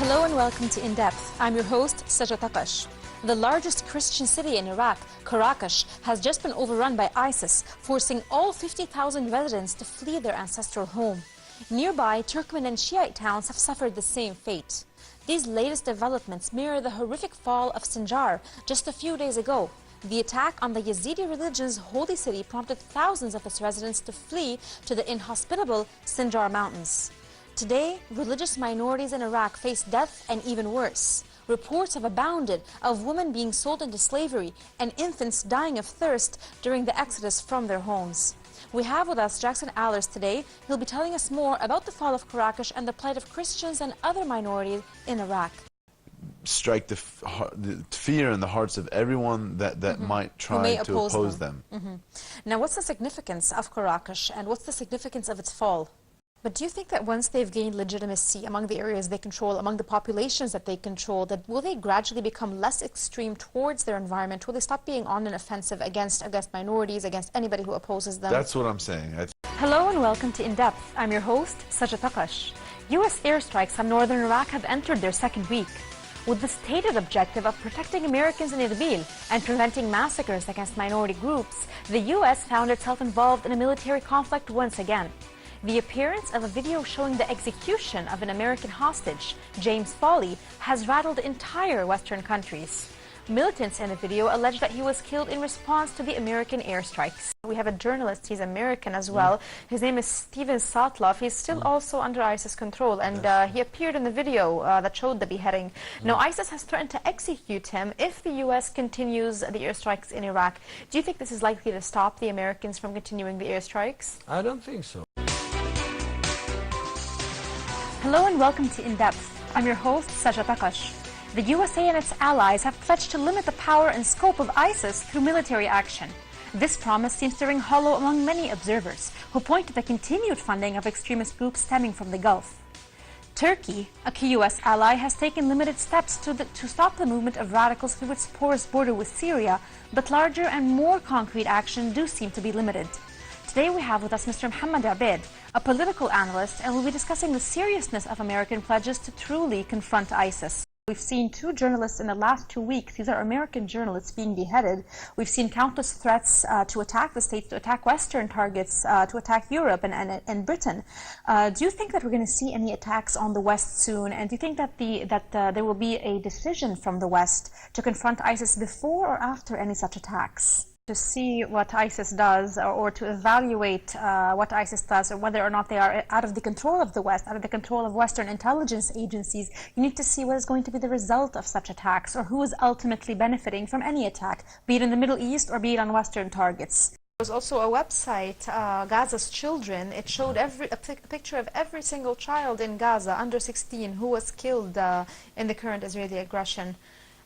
Hello and welcome to In Depth. I'm your host, Saja Takache. The largest Christian city in Iraq, Caracas, has just been overrun by ISIS, forcing all 50,000 residents to flee their ancestral home. Nearby, Turkmen and Shiite towns have suffered the same fate. These latest developments mirror the horrific fall of Sinjar just a few days ago. The attack on the Yazidi religion's holy city prompted thousands of its residents to flee to the inhospitable Sinjar mountains. Today, religious minorities in Iraq face death and even worse. Reports have abounded of women being sold into slavery and infants dying of thirst during the exodus from their homes. We have with us Jackson Allers today. He'll be telling us more about the fall of Caracas and the plight of Christians and other minorities in Iraq. Strike the fear in the hearts of everyone that might try to oppose them. Now, what's the significance of Caracas and what's the significance of its fall? But do you think that once they've gained legitimacy among the areas they control, among the populations that they control, that will they gradually become less extreme towards their environment? Will they stop being on an offensive against minorities, against anybody who opposes them? That's what I'm saying. Hello and welcome to In Depth. I'm your host, Saja Takache. U.S. airstrikes on northern Iraq have entered their second week. With the stated objective of protecting Americans in Erbil and preventing massacres against minority groups, the U.S. found itself involved in a military conflict once again. The appearance of a video showing the execution of an American hostage, James Foley, has rattled entire Western countries. Militants in the video allege that he was killed in response to the American airstrikes. We have a journalist, he's American as well. His name is Steven Sotloff. He's still also under ISIS control, and he appeared in the video that showed the beheading. Now, ISIS has threatened to execute him if the U.S. continues the airstrikes in Iraq. Do you think this is likely to stop the Americans from continuing the airstrikes? I don't think so. Hello and welcome to In Depth. I'm your host, Saja Takache. The USA and its allies have pledged to limit the power and scope of ISIS through military action. This promise seems to ring hollow among many observers, who point to the continued funding of extremist groups stemming from the Gulf. Turkey, a key U.S. ally, has taken limited steps to stop the movement of radicals through its porous border with Syria, but larger and more concrete action do seem to be limited. Today we have with us Mr. Mohammed Abed, a political analyst, and we'll be discussing the seriousness of American pledges to truly confront ISIS. We've seen two journalists in the last 2 weeks, these are American journalists, being beheaded. We've seen countless threats to attack the states, to attack Western targets, to attack Europe and Britain. Do you think that we're going to see any attacks on the West soon? And do you think that there will be a decision from the West to confront ISIS before or after any such attacks? To see what ISIS does, or to evaluate what ISIS does, or whether or not they are out of the control of the West, out of the control of Western intelligence agencies, you need to see what is going to be the result of such attacks, or who is ultimately benefiting from any attack, be it in the Middle East or be it on Western targets. There was also a website, Gaza's Children. It showed a picture of every single child in Gaza under 16 who was killed in the current Israeli aggression.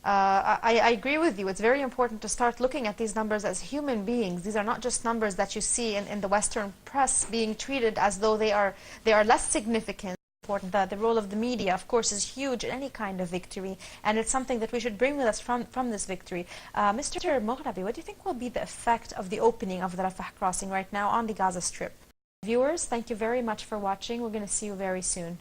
I agree with you. It's very important to start looking at these numbers as human beings. These are not just numbers that you see in the Western press being treated as though they are less significant. The role of the media, of course, is huge in any kind of victory, and it's something that we should bring with us from this victory. Mr. Moghrabi, what do you think will be the effect of the opening of the Rafah crossing right now on the Gaza Strip? Viewers, thank you very much for watching. We're going to see you very soon.